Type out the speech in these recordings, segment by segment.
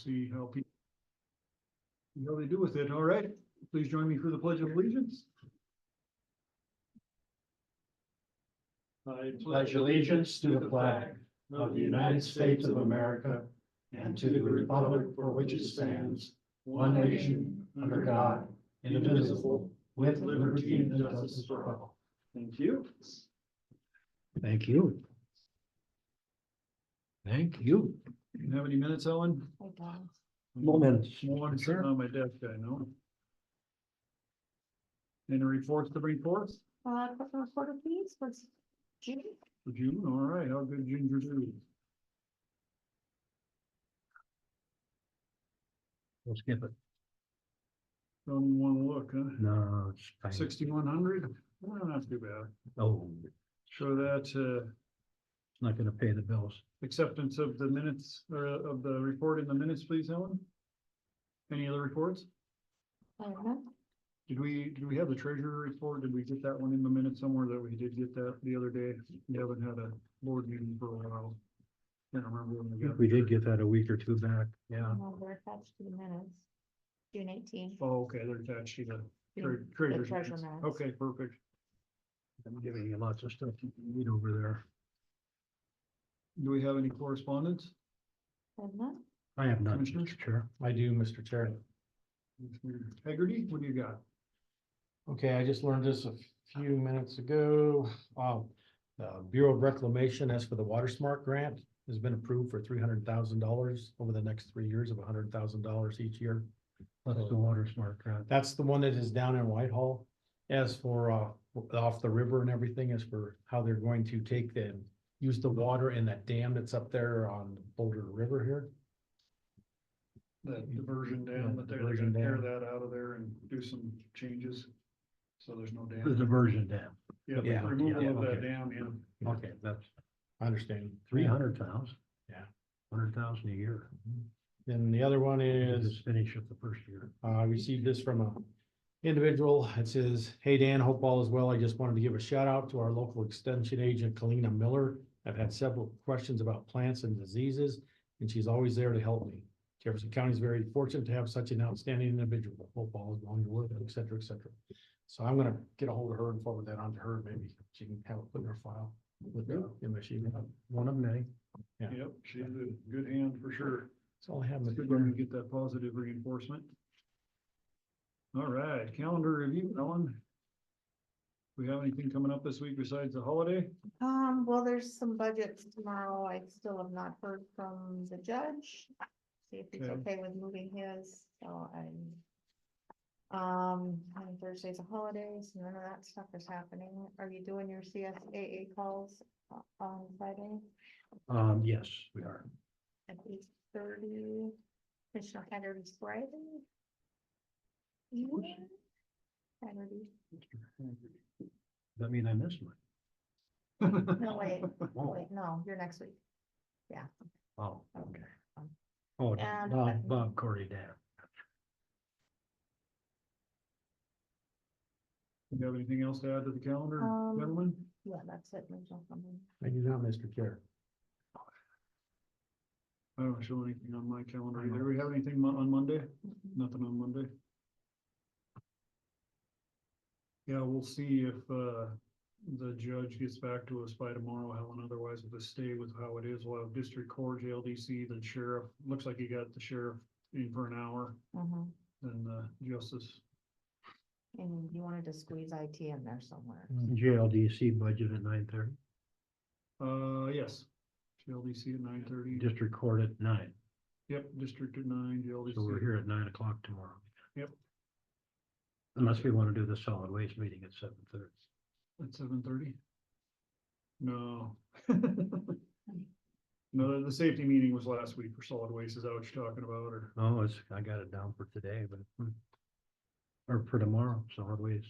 see how people, how they do with it. All right, please join me for the Pledge of Allegiance. I Pledge allegiance to the flag of the United States of America and to the republic for which it stands, one nation, under God, indivisible, with liberty and justice for all. Thank you. Thank you. Thank you. Do you have any minutes, Ellen? Moments. One sitting on my desk, I know. Any reports to bring forth Reporter, please, was June. for June? All right, how good Ginger do? We'll skip it. Don't want to look, huh? No, it's fine. 6,100? Well, not too bad. Oh, So that, it's not gonna pay the bills. acceptance of the minutes, or of the report in the minutes, please, Helen? Any other reports? Did we have the treasurer report? Did we get that one in the minutes somewhere that we did get that the other day? We haven't had a board meeting for a while. Can't remember when we got. We did get that a week or two back, yeah. No, they're attached to the minutes. June 18th. Oh, okay, they're attached to the The treasurer's treasurer minutes. minutes. Okay, perfect. I'm giving you lots of stuff you can read over there. Do we have any correspondence? Isn't I have none, Commissioners? Mr. Chair. I do, Mr. Chair. Haggerty, what do you got? Okay, I just learned this a few minutes ago. The Bureau of Reclamation, as for the Water Smart grant, has been approved for $300,000 over the next 3 years of $100,000 each year. That's the water smart grant. That's the one that is down in Whitehall. As for off the river and everything, as for how they're going to use the water in that dam that's up there on Boulder River here. That diversion dam, that they're Diversion gonna tear dam. that out of there and do some changes. So there's no The dam. diversion dam. Yeah, Yeah, removal yeah, of that okay. dam, yeah. Okay, that's I understand. 300,000. Yeah. 100,000 a year. Then the other one is. Just finish up the first year. I received this from a individual. It says, "Hey Dan, hope all is well. I just wanted to give a shout out to our local extension agent, Kalina Miller. I've had several questions about plants and diseases, and she's always there to help me. Jefferson County is very fortunate to have such an outstanding individual. Hope all is well in your work, et cetera, et cetera." So I'm gonna get a hold of her and forward that on to her. Maybe she can have it put in her file with the MSU. One of many. Yeah. Yep, she's a good hand for sure. That's all I have. It's Mr. good when we Chair. get that positive reinforcement. All right, calendar review, Ellen. We have anything coming up this week besides the holiday? Well, there's some budgets tomorrow. I still have not heard from the judge. See if he's Okay. okay with moving his, so and Thursday's a holiday, so none of that stuff is happening. Are you doing your CSAA calls on Friday Yes, we are. at 8:30? Commissioner Haggerty's Friday? Yeah. Haggerty. Does that mean I missed mine? No, wait, Oh, wait, no, you're next week. oh, Okay. oh, And- Bob Corey Dan. You have anything else to add to the calendar, Um, gentlemen? Yeah, that's it. There's nothing. I do not, Mr. Chair. I don't show anything on my calendar either. Do we have anything on Monday? Nothing on Monday. Yeah, we'll see if, the judge gets back to us by tomorrow, Helen. Otherwise, we'll just stay with how it is. We'll have district court, JLDC, the sheriff. Looks like you got the sheriff in for an hour, Mhm. and, justice. And you wanted to squeeze IT in there somewhere. JLDC budget at 9:30, Yes. JLDC at 9:30. district court at 9. Yep, district at 9, JLDC. So we're here at 9 o'clock tomorrow. Yep. Unless we want to do the solid waste meeting at 7:30. At 7:30? No. No, the safety meeting was last week for solid waste. Is that what you're talking about, or? Oh, I got it down for today, but, or for tomorrow, solid waste.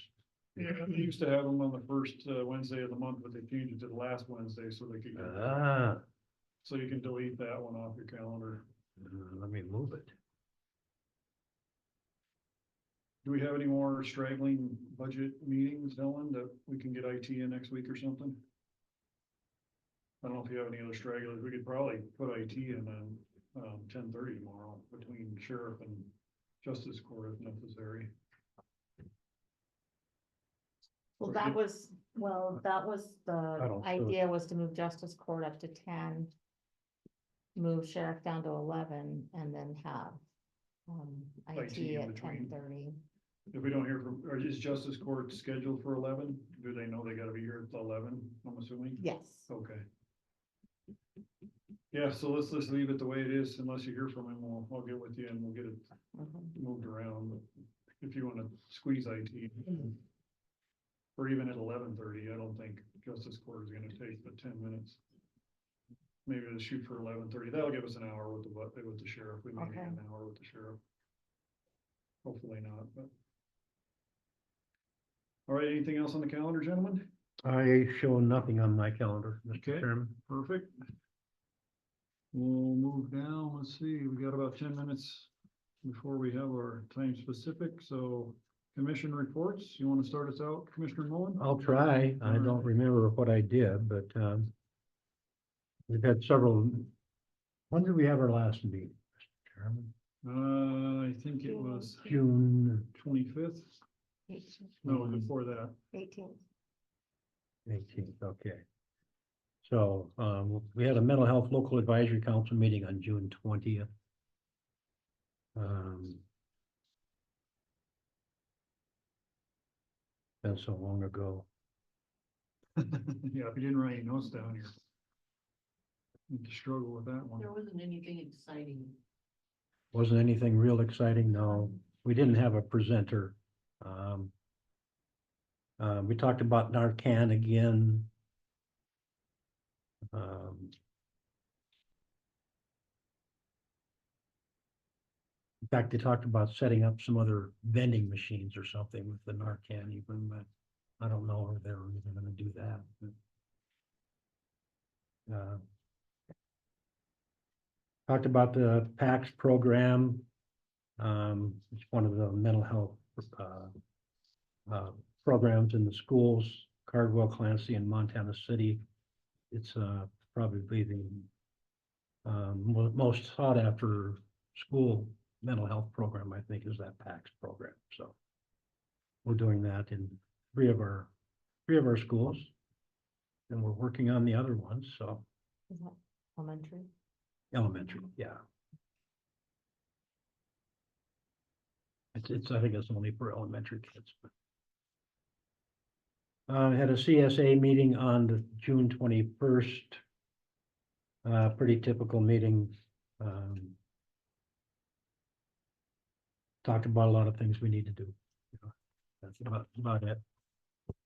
Yeah, we used to have them on the first Wednesday of the month, but they changed it to the last Wednesday so they could, so you can delete that one off your calendar. Let me move it. Do we have any more straggling budget meetings, Helen, that we can get IT in next week or something? I don't know if you have any other stragglers. We could probably put IT in 10:30 tomorrow between sheriff and justice court if necessary. Well, that was the don't- so- idea was to move justice court up to 10. Move sheriff down to 11 and then have, IT IT in at between. 10:30. If we don't hear from, or is justice court scheduled for 11? Do they know they gotta be here at 11, I'm assuming? Yes, Okay. Yeah, so let's just leave it the way it is unless you hear from him, I'll get with you and we'll get it mhm. moved around, but if you wanna squeeze IT. Or even at 11:30, I don't think justice court is gonna take but 10 minutes. Maybe to shoot for 11:30, that'll give us an hour with the sheriff, we may need Okay. an hour with the sheriff. Hopefully not, but. All right, anything else on the calendar, gentlemen? I show nothing on my calendar, Mr. Okay. Chairman. Perfect. We'll move down, let's see, we got about 10 minutes before we have our time specific, so commission reports, you want to start us out, Commissioner Mullen? I'll try. I don't remember what I did, but, we've had several. When did we have our last meeting, Mr. Chairman? I think it was June 25th, 18th. no, before that. 18th. 18th, okay. So, we had a mental health local advisory council meeting on June 20th. Been so long ago. Yeah, if you didn't write any notes down here. You have to struggle with that one. There wasn't anything exciting. Wasn't anything real exciting, no. We didn't have a presenter. We talked about Narcan again. In fact, they talked about setting up some other vending machines or something with the Narcan even, but I don't know if they're even gonna do that. Talked about the PACS program. It's one of the mental health, programs in the schools, Cardwell, Clancy, and Montana City. It's, probably the, most sought after school mental health program, I think, is that PACS program, so. We're doing that in three of our schools. And we're working on the other ones, so, Is that elementary? elementary, yeah. It's, I think it's only for elementary kids. Had a CSA meeting on the June 21st. Pretty typical meeting. Talked about a lot of things we need to do. That's about it.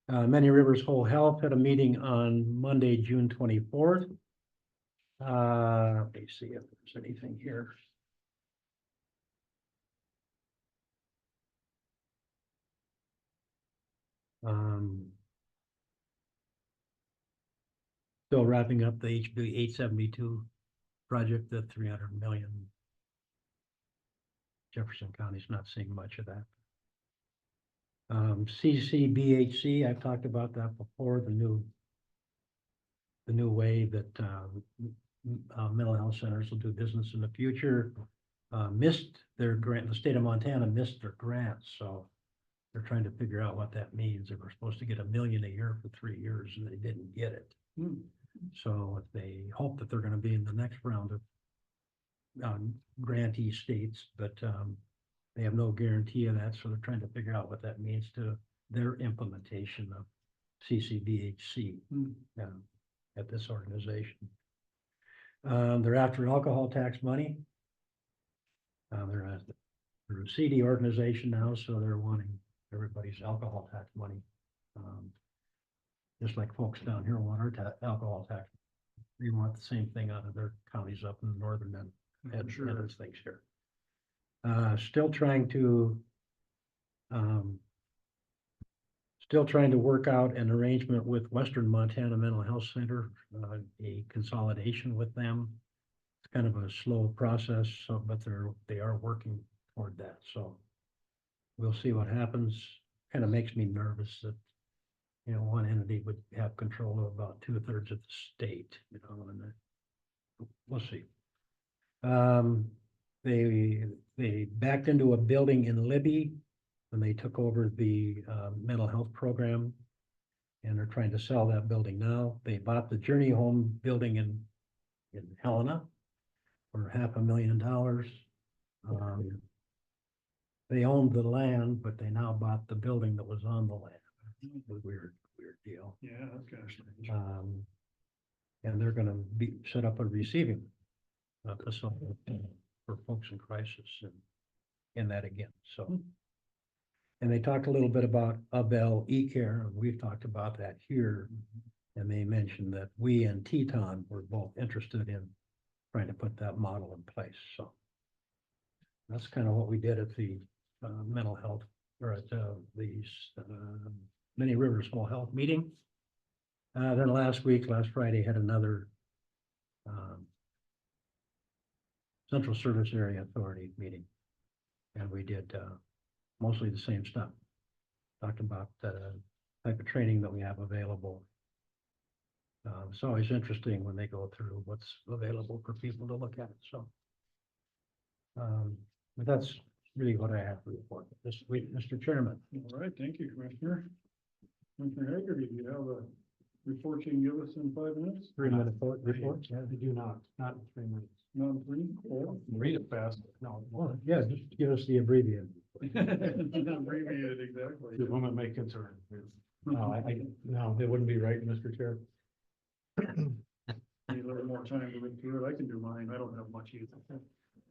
Many Rivers Whole Health had a meeting on Monday, June 24th. Let me see if there's anything here. Still wrapping up the HB 872 project, the 300 million. Jefferson County's not seeing much of that. CCBHC, I've talked about that before, the new way that mental health centers will do business in the future. Missed their grant, the state of Montana missed their grants, so they're trying to figure out what that means. They were supposed to get $1 million a year for 3 years and they didn't get it. So they hope that they're gonna be in the next round of grantee states, but they have no guarantee of that, so they're trying to figure out what that means to their implementation of CCBHC at this organization. They're after alcohol tax money. They're a CD organization now, so they're wanting everybody's alcohol tax money. Just like folks down here want our alcohol tax. They want the same thing out of their counties up in the northern end. And Sure. other things here. Still trying to work out an arrangement with Western Montana Mental Health Center, a consolidation with them. It's kind of a slow process, so, but they are working toward that, so we'll see what happens. Kind of makes me nervous that, you know, one entity would have control of about 2/3 of the state, you know, and we'll see. they backed into a building in Libby when they took over the mental health program. And they're trying to sell that building now. They bought the Journey Home building in Helena for $500,000. They owned the land, but they now bought the building that was on the land. Weird deal. Yeah, that's kind of strange. And they're gonna set up a receiving facility for folks in crisis and that again, so. And they talked a little bit about Abel E-Care, and we've talked about that here. And they mentioned that we and Teton were both interested in trying to put that model in place, so. That's kind of what we did at the mental health, or at the Many Rivers Small Health meeting. Then last Friday, had another Central Service Area Authority meeting. And we did mostly the same stuff. Talked about the type of training that we have available. It's always interesting when they go through what's available for people to look at, so. But that's really what I have to report this week, Mr. Chairman. All right, thank you, Commissioner. Commissioner Hager, do you have a report you can give us in 5 minutes? 3-minute report, Yeah, they do not in 3 minutes. Not in 3, 4? Read it fast. No, Well, yeah, just give us the abbreviated. Abbreviated, exactly. the woman may concern. No, no, it wouldn't be right, Mr. Chair. Need a little more time to read through it. I can do mine. I don't have much either.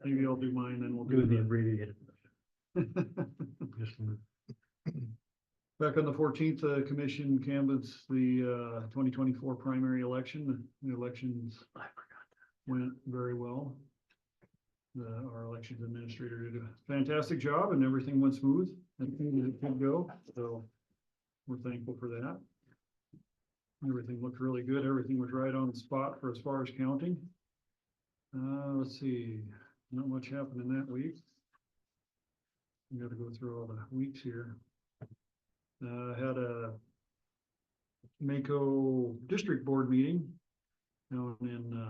Maybe I'll do mine, then we'll Do do the the. abbreviated. Just Back on the 14th, commission canvassed the 2024 primary election. The elections went very well. Our elections administrator did a fantastic job and everything went smooth. Everything could go, so we're thankful for that. Everything looked really good. Everything was right on the spot for as far as counting. Let's see, not much happened in that week. We got to go through all the weeks here. Had a Mako District Board meeting down in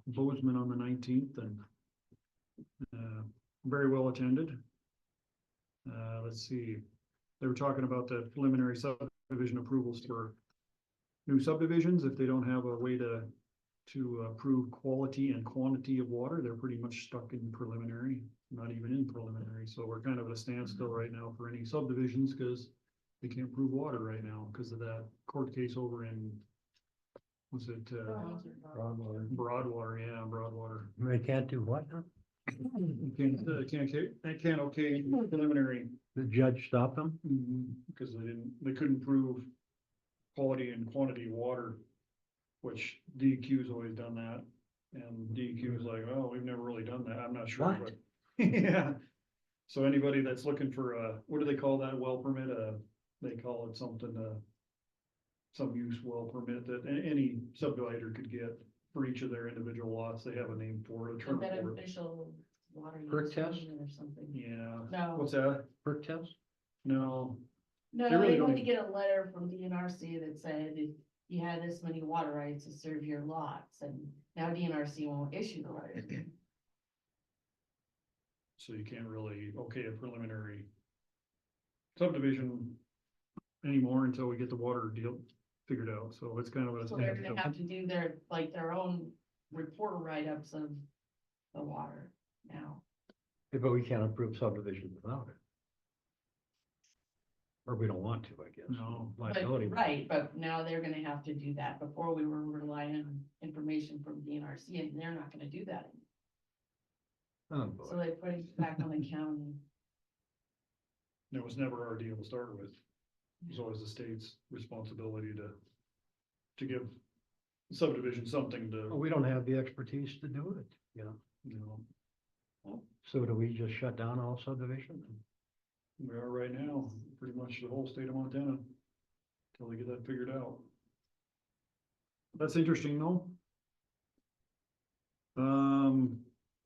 Bozeman on the 19th, and very well attended. Let's see, they were talking about the preliminary subdivision approvals for new subdivisions. If they don't have a way to approve quality and quantity of water, they're pretty much stuck in preliminary, not even in preliminary. So we're kind of at a standstill right now for any subdivisions because they can't prove water right now because of that court case over in, was it, Broadwater, yeah, Broadwater. They can't do what now? Can't okay preliminary, The judge stopped them? because they couldn't prove quality and quantity of water, which DEQ's always done that. And DEQ is like, oh, we've never really done that. I'm not sure, What? but, yeah. So anybody that's looking for a, what do they call that well permit? They call it something, some use well permit that any subdivider could get for each of their individual lots. They have a name for it, a term for it. Beneficial water. Perk use test? permit or something. Yeah. No. What's that? Perk test? No, No, They really they don't had to even- get a letter from DNRC that said if you had this many water rights to serve your lots, and now DNRC won't issue the letter. so you can't really, okay, a preliminary subdivision anymore until we get the water deal figured out. So it's kind of a. So they're gonna have to do their own report write-ups of the water now. But we can't approve subdivision without it. Or we don't want to, I guess. No. Liability. Right, but now they're gonna have to do that. Before we were relying on information from DNRC, and they're not gonna do that. Oh, So boy. they put it back on the county. It was never our deal to start with. It was always the state's responsibility to give subdivision something Well, to, we don't have the expertise to do it, you know. you know, So do we just shut down all subdivision? we are right now, pretty much the whole state of Montana. Till they get that figured out. That's interesting though.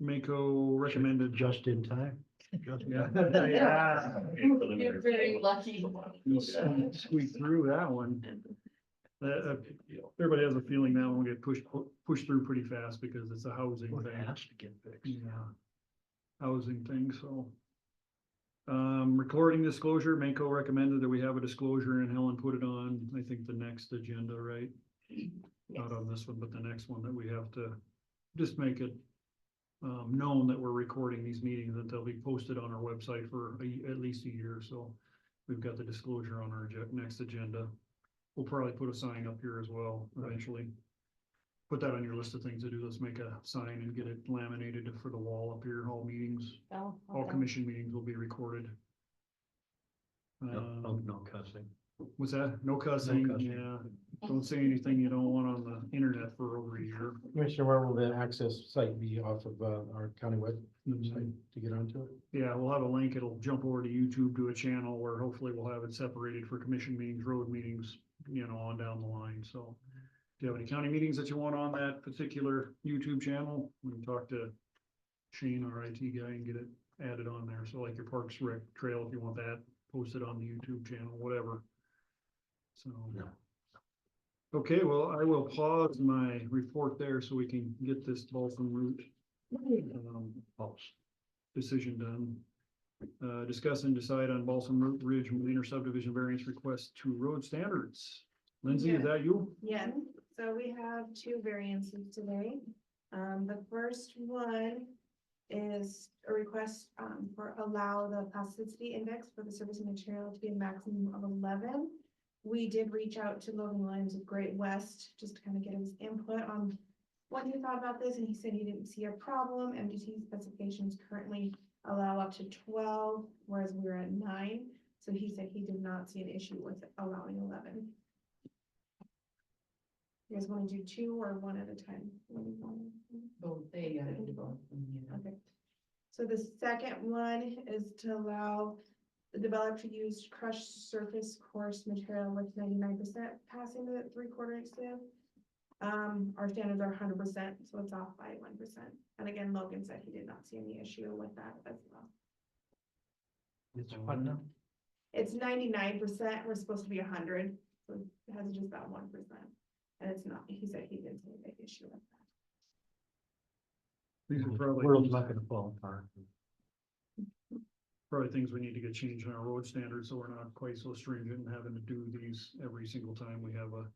Mako recommended. Just in time? Just- Yeah. You're very lucky. Squeak through that one. Everybody has a feeling that one will get pushed through pretty fast because it's a housing Well, it thing. has to get fixed. Yeah. housing thing, so. Recording disclosure, Mako recommended that we have a disclosure and Helen put it on, I think, the next agenda, right? Not on this one, but the next one that we have to just make it known that we're recording these meetings, that they'll be posted on our website for at least a year, so we've got the disclosure on our next agenda. We'll probably put a sign up here as well eventually. Put that on your list of things to do. Let's make a sign and get it laminated for the wall up here. All meetings, Oh, all okay. commission meetings will be recorded. No cussing. What's that? No cussing, cussing. yeah. Don't say anything you don't want on the internet for over a year. Commissioner, where will the access site be off of, our county website to get onto it? Yeah, we'll have a link. It'll jump over to YouTube to a channel where hopefully we'll have it separated for commission meetings, road meetings, on down the line, so. If you have any county meetings that you want on that particular YouTube channel, we can talk to Shane, our IT guy, and get it added on there. So like your Parks Rec Trail, if you want that posted on the YouTube channel, whatever. So. Yeah. Okay, well, I will pause my report there so we can get this Balsam route decision done. Discuss and decide on Balsam Route Ridge Minor Subdivision Variance Request to road standards. Lindsay, is that you? Yes, so we have two variances today. The first one is a request, for allow the plasticity index for the servicing material to be a maximum of 11. We did reach out to Logan Williams of Great West, just to kind of get his input on what he thought about this, and he said he didn't see a problem. MDT specifications currently allow up to 12, whereas we're at 9. So he said he did not see an issue with allowing 11. You guys want to do two or one at a time? Both, they gotta do both. Yeah. Okay. So the second one is to allow the developer to use crushed surface coarse material with 99% passing the 3/4 inch sieve. Our standards are 100%, so it's off by 1%. And again, Logan said he did not see any issue with that as well. It's what now? It's 99%, we're supposed to be 100, so it has just that 1%. And it's not, he said he didn't see a big issue with that. These are probably. World's not gonna fall apart. Probably things we need to get changed in our road standards, so we're not quite so stringent and having to do these every single time we have a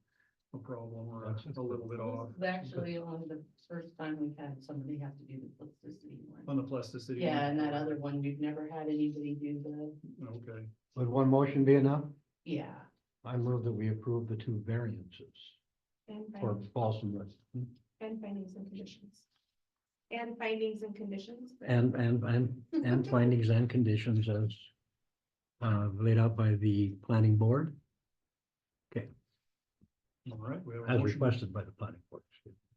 problem or a little bit off. This is actually only the first time we've had somebody have to do the plasticity one. On the plasticity. Yeah, and that other one, we've never had anybody do the, Okay, Would one motion be enough? yeah. I move that we approve the two variances And for findings, Balsam Road. and findings and conditions. And findings and conditions. And findings and conditions as laid out by the planning board, all right, we have a as motion. requested by the planning board.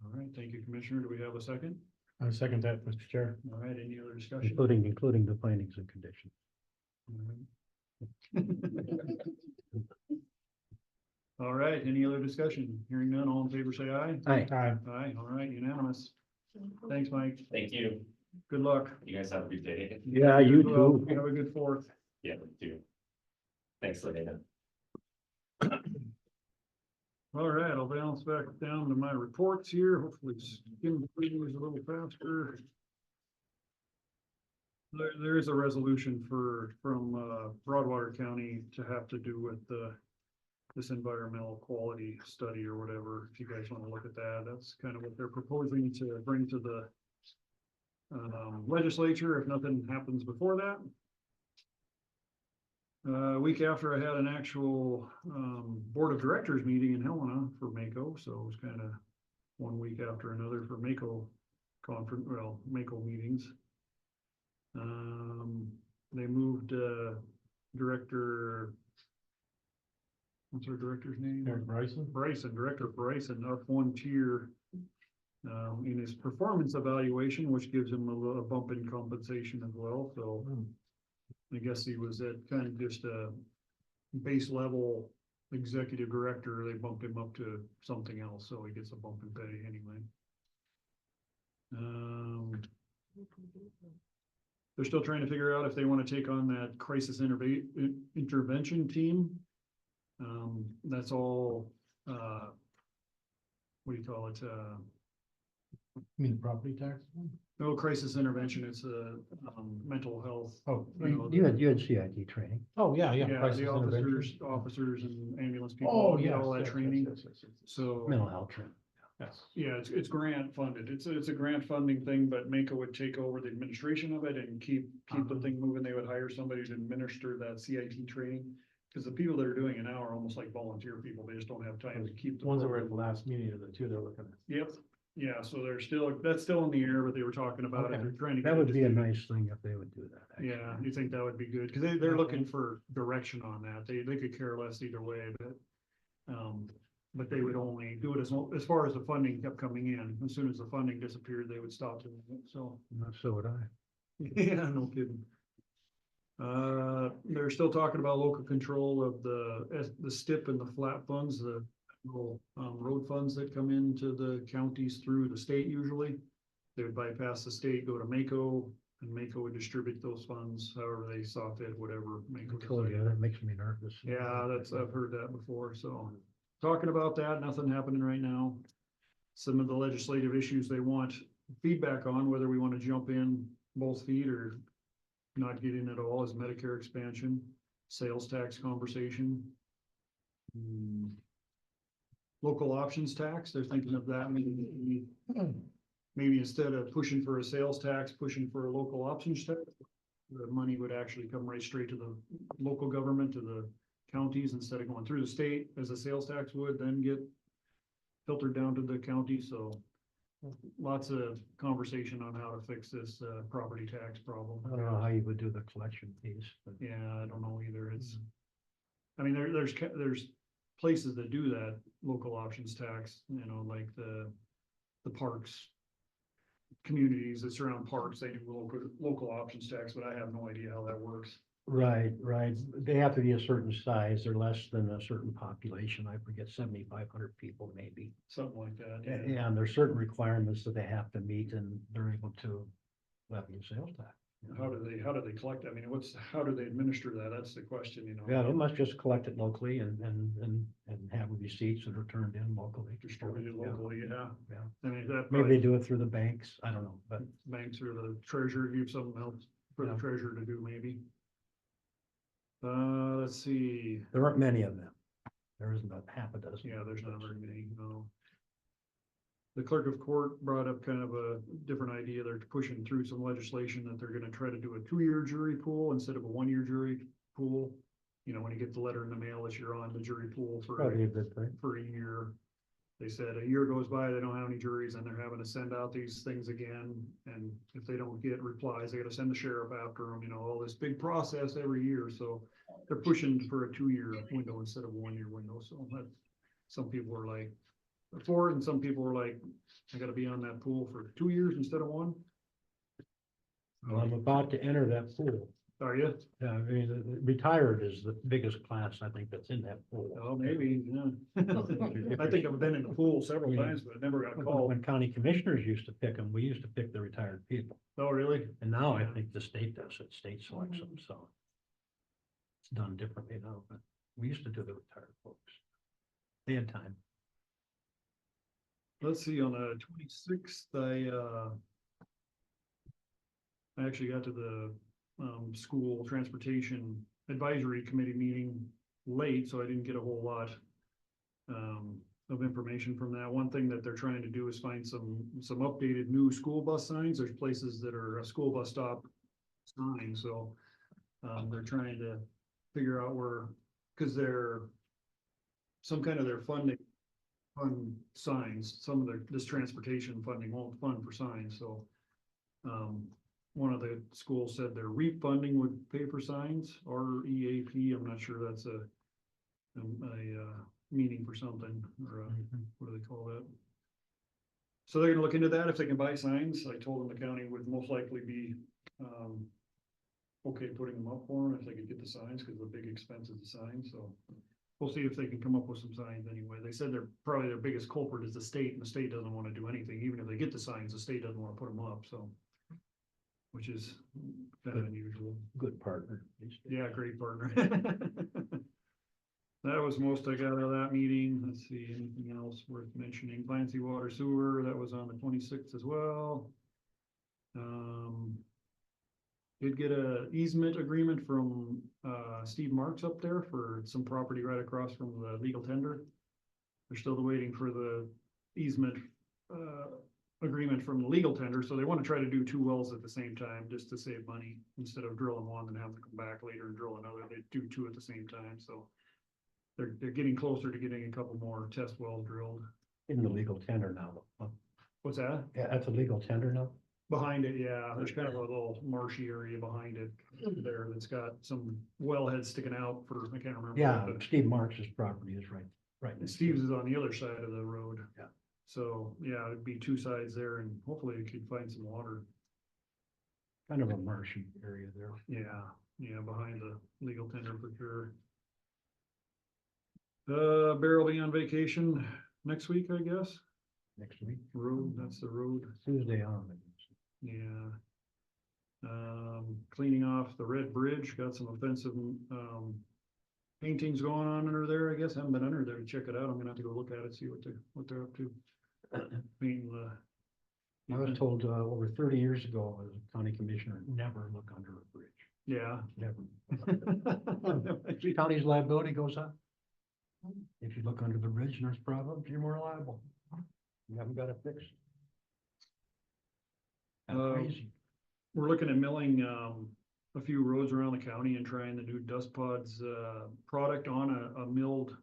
All right, thank you, Commissioner. Do we have a second? I second that, Mr. Chair. All right, any other discussion? Including the findings and conditions. All right, any other discussion? Hearing none, all in favor, say aye. Aye. Aye. Aye, all right, unanimous. Thanks, Mike. Thank you. Good luck. You guys have a good day. Yeah, you Well, too. Have a good fourth. Yeah, you too. Thanks, Lena. All right, I'll bounce back down to my reports here. Hopefully skim through these a little faster. There is a resolution from Broadwater County to have to do with this environmental quality study or whatever. If you guys want to look at that, that's kind of what they're proposing to bring to the legislature if nothing happens before that. A week after I had an actual board of directors meeting in Helena for Mako, so it was kind of one week after another for Mako conference, well, Mako meetings. They moved director, what's our director's name? Eric Bryson? Director Bryson, up one tier in his performance evaluation, which gives him a bump in compensation as well, so. I guess he was at kind of just a base level executive director. They bumped him up to something else, so he gets a bump in pay anyway. They're still trying to figure out if they want to take on that crisis intervention team. That's all, what do you call it? You mean the property tax? No crisis intervention, it's a, mental health. Oh, You know, You had CIT training. oh, yeah, yeah. Yeah, crisis the intervention. officers and ambulance people. Oh, get yes, all that yes, yes, training. yes, yes, yes. So, Mental health training. Yes. yeah, it's grant funded. It's a grant funding thing, but Mako would take over the administration of it and keep the thing moving. They would hire somebody to administer that CIT training. Cause the people that are doing it now are almost like volunteer people. They just don't have time to keep. The ones that were at the last meeting are the two they're looking at. Yep, yeah, so that's still in the air, but they were talking about it. Okay. They're trying to. That get would it be a defeated. nice thing if they would do that. actually. Yeah, you think that would be good, cause they're looking for direction on that. They could care less either way, but they would only do it as far as the funding kept coming in. As soon as the funding disappeared, they would stop doing it, so. So would I. Yeah, no kidding. They're still talking about local control of the STIP and the flat funds, the little, road funds that come into the counties through the state usually. They would bypass the state, go to Mako, and Mako would distribute those funds however they saw fit, whatever Mako I told you, decided. that makes me nervous. Yeah, I've heard that before, so. Talking about that, nothing happening right now. Some of the legislative issues they want feedback on, whether we want to jump in both feet or not get in at all, is Medicare expansion, sales tax conversation. Local options tax, they're thinking of that, maybe instead of pushing for a sales tax, pushing for a local options tax. The money would actually come right straight to the local government, to the counties, instead of going through the state as a sales tax would, then get filtered down to the county, so. Lots of conversation on how to fix this, property tax problem. I don't know how you would do the collection piece, but Yeah, I don't know either. I mean, there's places that do that local options tax, you know, like the parks. Communities that surround parks, they do local options tax, but I have no idea how that works. right. They have to be a certain size. They're less than a certain population. I forget 7,500 people maybe. Something like that, And yeah. and there's certain requirements that they have to meet and they're able to levy a sales tax. How do they collect? I mean, how do they administer that? That's the question, you know. Yeah, they must just collect it locally and have receipts that are turned in locally. Distributed Yeah. locally, yeah. Yeah. I mean, that Maybe probably they do it through the banks. I don't know, but banks or the treasurer, give something else for the Yeah. treasurer to do maybe. Let's see. there aren't many of them. There isn't a half a dozen. Yeah, there's not very many, no. The clerk of court brought up kind of a different idea. They're pushing through some legislation that they're gonna try to do a 2-year jury pool instead of a 1-year jury pool. You know, when you get the letter in the mail that you're on the jury pool Probably a good thing. for a year. They said a year goes by, they don't have any juries and they're having to send out these things again. And if they don't get replies, they gotta send the sheriff after them, you know, all this big process every year. So they're pushing for a 2-year window instead of a 1-year window. So that, some people are like for it and some people are like, I gotta be on that pool for 2 years instead of 1. Well, I'm about to enter that pool. Are you? Yeah, I mean, retired is the biggest class, I think, that's in that pool. Oh, maybe, yeah. I think I've been in the pool several times, but never got called. When county commissioners used to pick them, we used to pick the retired people. Oh, really? And now I Yeah. think the state does it, state selects them, so. It's done differently now, but we used to do the retired folks. They had time. Let's see, on the 26th, I actually got to the, school transportation advisory committee meeting late, so I didn't get a whole lot of information from that. One thing that they're trying to do is find some updated new school bus signs. There's places that are a school bus stop sign, so they're trying to figure out where, because they're some kind of their funding fund signs, some of this transportation funding won't fund for signs, so one of the schools said their REAP funding would pay for signs, REAP. I'm not sure that's a meaning for something, or what do they call that? So they're gonna look into that if they can buy signs. I told them the county would most likely be okay putting them up for them if they could get the signs, because the big expense is the signs, so. We'll see if they can come up with some signs anyway. They said their biggest culprit is the state, and the state doesn't want to do anything. Even if they get the signs, the state doesn't want to put them up, so. Which is kind of unusual. Good partner. these days. Yeah, great partner. That was most I got out of that meeting. Let's see, anything else worth mentioning? Clancy Water Sewer, that was on the 26th as well. Did get a easement agreement from, Steve Marks up there for some property right across from the legal tender. They're still waiting for the easement, agreement from the legal tender, so they want to try to do two wells at the same time, just to save money, instead of drilling one and have to come back later and drill another, they do two at the same time, so. They're getting closer to getting a couple more test wells drilled. In the legal tender now. Huh? What's that? Yeah, that's a legal tender now. Behind it, yeah, there's kind of a little marshy area behind it there that's got some wellheads sticking out for, I can't remember. Yeah, what the- Steve Marks's property is right. And Steve's is on the other side of the road. Yeah. So, yeah, it'd be two sides there and hopefully you could find some water. Kind of a marshy area there. Yeah, behind the legal tender for sure. Bear will be on vacation next week, I guess. Next week, Road, that's the road. Tuesday on. Yeah. Cleaning off the Red Bridge, got some offensive, paintings going on under there, I guess. Haven't been under there to check it out. I'm gonna have to go look at it, see what they're up to. Painting the. I was told over 30 years ago, as a county commissioner, never look under a bridge. Yeah. Never. County's liability goes up. If you look under the bridge and there's problems, you're more liable. You haven't got it fixed. That's crazy. We're looking at milling, a few roads around the county and trying the new Dust Pods, product on a milled.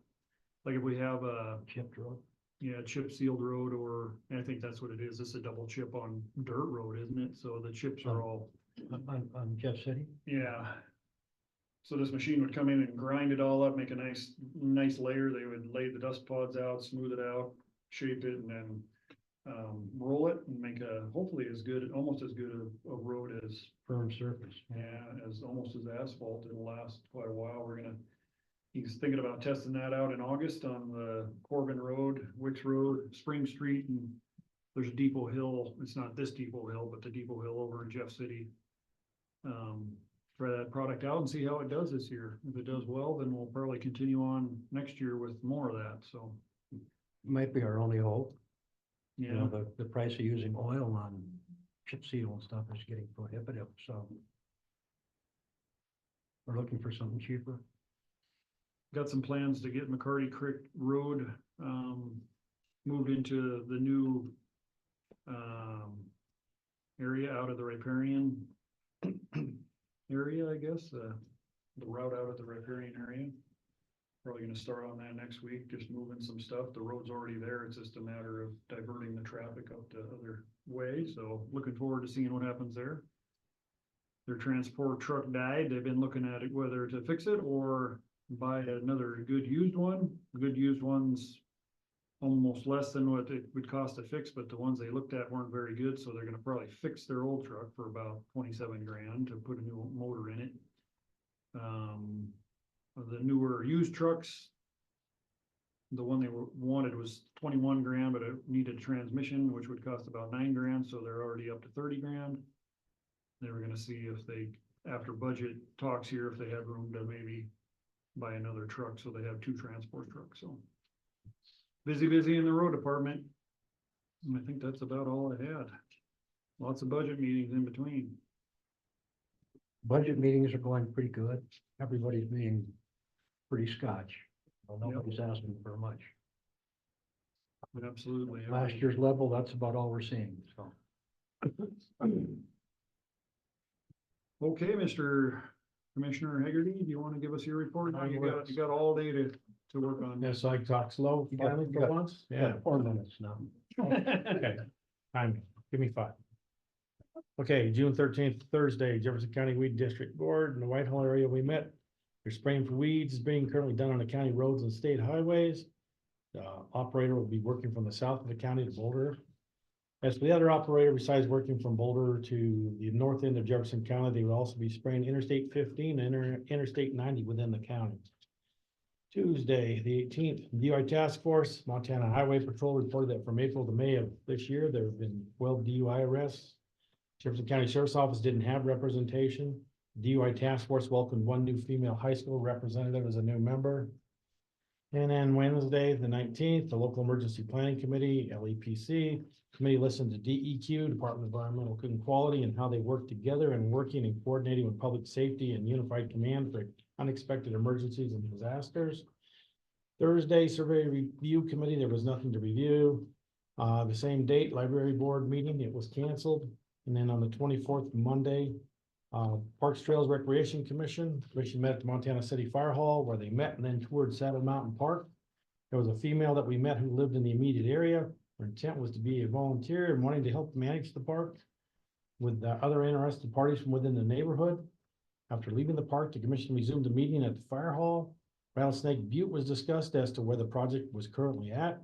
Like if we have a, Chipped road. yeah, chip sealed road, or, I think that's what it is. It's a double chip on dirt road, isn't it? So the chips are all, On Jeff City. yeah. So this machine would come in and grind it all up, make a nice layer. They would lay the dust pods out, smooth it out, shape it, and then roll it and make a, hopefully as good, almost as good a road as, Firm surface. as almost as asphalt. It'll last quite a while. He's thinking about testing that out in August on the Corbin Road, Wicks Road, Spring Street, and there's a Depot Hill. It's not this Depot Hill, but the Depot Hill over in Jeff City. Try that product out and see how it does this year. If it does well, then we'll probably continue on next year with more of that, so. Might be our only hope. You Yeah, know, the price of using oil on chip seal and stuff is getting prohibitive, so. We're looking for something cheaper. got some plans to get McCarty Creek Road, moved into the new, area out of the riparian area, I guess, the route out of the riparian area. Probably gonna start on that next week, just moving some stuff. The road's already there. It's just a matter of diverting the traffic up the other way, so looking forward to seeing what happens there. Their transport truck died. They've been looking at it, whether to fix it or buy another good used one. Good used ones almost less than what it would cost to fix, but the ones they looked at weren't very good, so they're gonna probably fix their old truck for about 27 grand to put a new motor in it. The newer used trucks, the one they wanted was 21 grand, but it needed a transmission, which would cost about 9 grand, so they're already up to 30 grand. They were gonna see if they, after budget talks here, if they had room to maybe buy another truck, so they have two transport trucks, so. Busy in the road department. And I think that's about all I had. Lots of budget meetings in between. Budget meetings are going pretty good. Everybody's being pretty scotch. Well, Yep. nobody's asking for much. Absolutely. Last year's level, that's about all we're seeing, so. Okay, Mr. Commissioner Hagerty, do you want to give us your report? Now you got all day to work on. Yeah, so I can talk slow You got- finally you for got- once? Yeah, 4 minutes now. Okay, time, give me 5. Okay, June 13th, Thursday, Jefferson County Weed District Board in the Whitehall area, we met. They're spraying for weeds, is being currently done on the county roads and state highways. The operator will be working from the south of the county to Boulder. As for the other operator, besides working from Boulder to the north end of Jefferson County, they will also be spraying Interstate 15 and Interstate 90 within the county. Tuesday, the 18th, DUI Task Force, Montana Highway Patrol reported that from April to May of this year, there have been 12 DUI arrests. Jefferson County Sheriff's Office didn't have representation. DUI Task Force welcomed 1 new female high school representative as a new member. And then Wednesday, the 19th, the Local Emergency Planning Committee, LEPC, committee listened to DEQ, Department of Environmental Good and Quality, and how they work together and working and coordinating with public safety and unified command for unexpected emergencies and disasters. Thursday, Survey Review Committee, there was nothing to review. The same date, Library Board meeting, it was canceled. And then on the 24th, Monday, Parks, Trails, Recreation Commission met at the Montana City Fire Hall where they met and then toured Saddle Mountain Park. There was a female that we met who lived in the immediate area. Her intent was to be a volunteer and wanting to help manage the park with the other interested parties from within the neighborhood. After leaving the park, the commission resumed the meeting at the fire hall. Rattlesnake Butte was discussed as to where the project was currently at.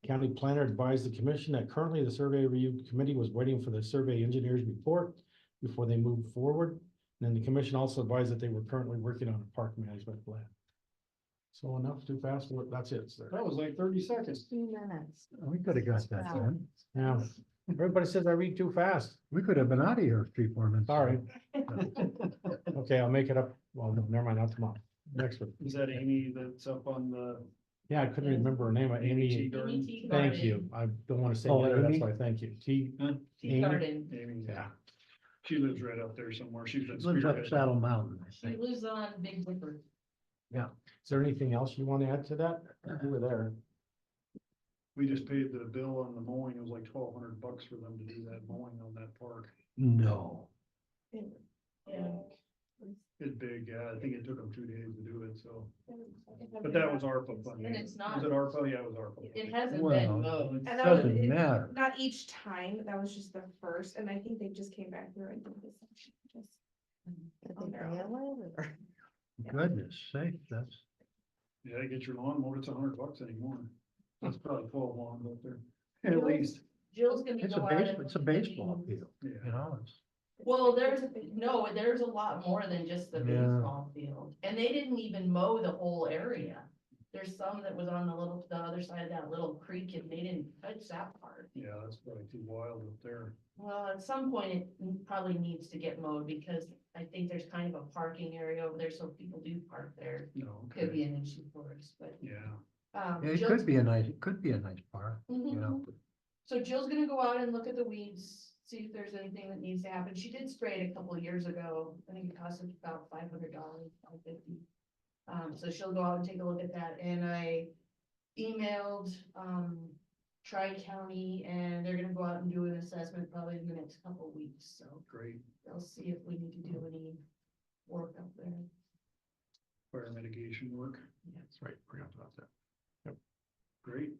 County planner advised the commission that currently the survey review committee was waiting for the survey engineer's report before they moved forward. And then the commission also advised that they were currently working on a park management plan. So enough, too fast, that's it, sir. That was like 30 seconds. 2 minutes. We could have got that Wow. done. Yeah, everybody says I read too fast. We could have been out of here 3-4 minutes. Sorry. Okay, I'll make it up. Well, no, never mind, not tomorrow. Next week. Is that Amy that's up on the? Yeah, I couldn't remember her name. Tea Amy, Garden? Amy Tea thank Garden. you. I don't want to say Oh, that, that's Amy? why, thank you. Tea, Tea Amy? Garden. Amy, yeah. She lives right up there somewhere. She's been Lives up spearheading. Saddle Mountain, I She think. lives on Big Dipper. Is there anything else you want to add to that? You were there. We just paid the bill on the mowing. It was like $1,200 for them to do that mowing on that park. No. Yeah. It's big, yeah. I think it took them 2 days to do it, so. But that was ARPA funding. And it's not- Was it ARPA? Yeah, it was ARPA. It hasn't Well, been mowed. And that was, Doesn't matter. not each time, that was just the first, and I think they just came back through and did this section, just. Did On they their own. bail it or? Goodness sake, that's, Yeah, get your lawn mowed. It's $100 anymore. That's probably 12 lawns up there. At least, Jill's gonna it's a go out and. it's a look at the baseball weeds. field, you yeah. know, it's. Well, there's a lot more than just the Yeah. baseball field, and they didn't even mow the whole area. There's some that was on the other side of that little creek, and they didn't touch that part. Yeah, that's probably too wild up there. Well, at some point, it probably needs to get mowed, because I think there's kind of a parking area over there, so people do park there. No, Could okay. be an issue for us, but, Yeah, It Jill's- could be a nice, park, Mhm. you know. So Jill's gonna go out and look at the weeds, see if there's anything that needs to happen. She did spray it a couple of years ago. I think it cost us about $500, $550. So she'll go out and take a look at that, and I emailed, Tri-County, and they're gonna go out and do an assessment probably in the next couple of weeks, so great. they'll see if we need to do any work up there. Fire mitigation work. That's right, forgot about that. Great.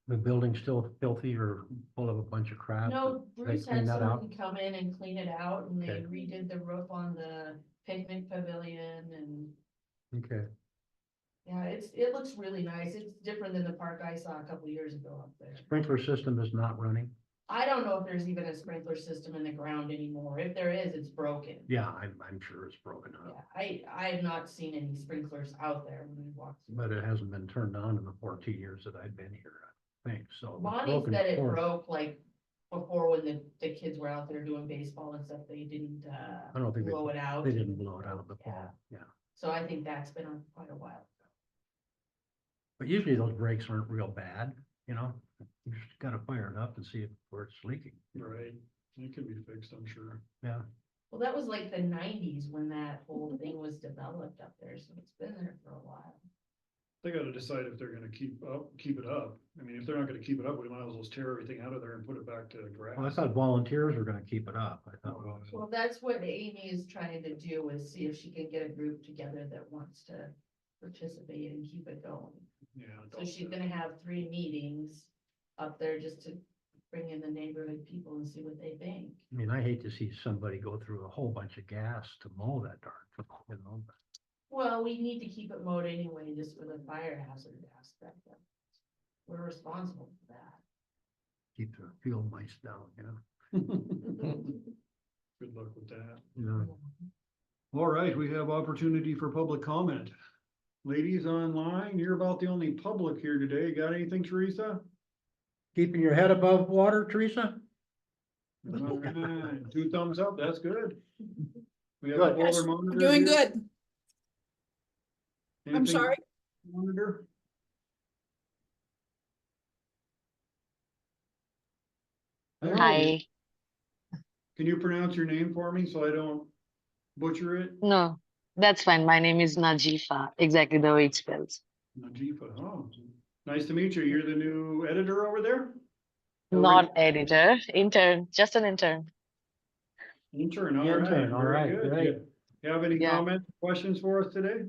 The building's still filthy or full of a bunch of crap. No, They Bruce clean had that out? someone come in and clean it out, and they Okay. redid the roof on the picnic pavilion, and Okay, yeah, it looks really nice. It's different than the park I saw a couple years ago up there. sprinkler system is not running. I don't know if there's even a sprinkler system in the ground anymore. If there is, it's broken. Yeah, I'm sure it's broken Yeah, up, I have not seen any sprinklers out there when I walked. but it hasn't been turned on in the 14 years that I've been here, I think, so. it was Bonnie broken said it before. broke like before, when the kids were out there doing baseball and stuff, they didn't, I don't think blow it out. they didn't blow it out of the fall, yeah. So I think that's been on quite a while. But usually those breaks aren't real bad, you know, you just gotta fire it up and see where it's leaking. Right. It can be fixed, I'm sure. Yeah, Well, that was like the 90s when that whole thing was developed up there, so it's been there for a while. They gotta decide if they're gonna keep it up. I mean, if they're not gonna keep it up, we might as well just tear everything out of there and put it back to grass. well, I thought volunteers were gonna keep it up, I thought, Well, that's what Amy is trying to do, is see if she can get a group together that wants to participate and keep it going. Yeah. So she's gonna have 3 meetings up there just to bring in the neighborhood people and see what they think. I mean, I hate to see somebody go through a whole bunch of gas to mow that darn, you know, but Well, we need to keep it mowed anyway, just for the fire hazard aspect of it. We're responsible for that. keep the field mice down, you know. Good luck with that. Yeah. All right, we have opportunity for public comment. Ladies online, you're about the only public here today. Got anything, Teresa? Keeping your head above water, Teresa? All right, 2 thumbs up, that's good. We have Good. a polar Yes, monitor Doing here. good. I'm Anything sorry. Monitor? Hi. Can you pronounce your name for me so I don't butcher it? No, that's fine. My name is Najifa, exactly the way it spells. Najifa, oh, nice to meet you. You're the new editor over there? Or Not editor, intern, just an intern. Intern, all right. Intern, all very right, good. great. You have any Yeah. comments, questions for us today?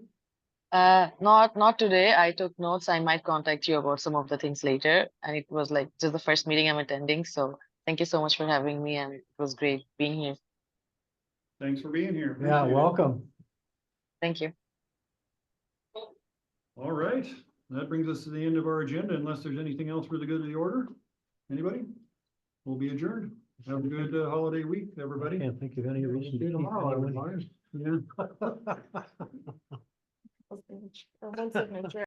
Not today. I took notes. I might contact you about some of the things later. And it was like just the first meeting I'm attending. So thank you so much for having me, and it was great being here. Thanks for being here. Yeah, Appreciate it. welcome. Thank you. All right, that brings us to the end of our agenda, unless there's anything else for the good of the order. Anybody? We'll be adjourned. Have a good holiday week, everybody. Can't think of any of these. See you tomorrow, everybody. Yeah. One signature.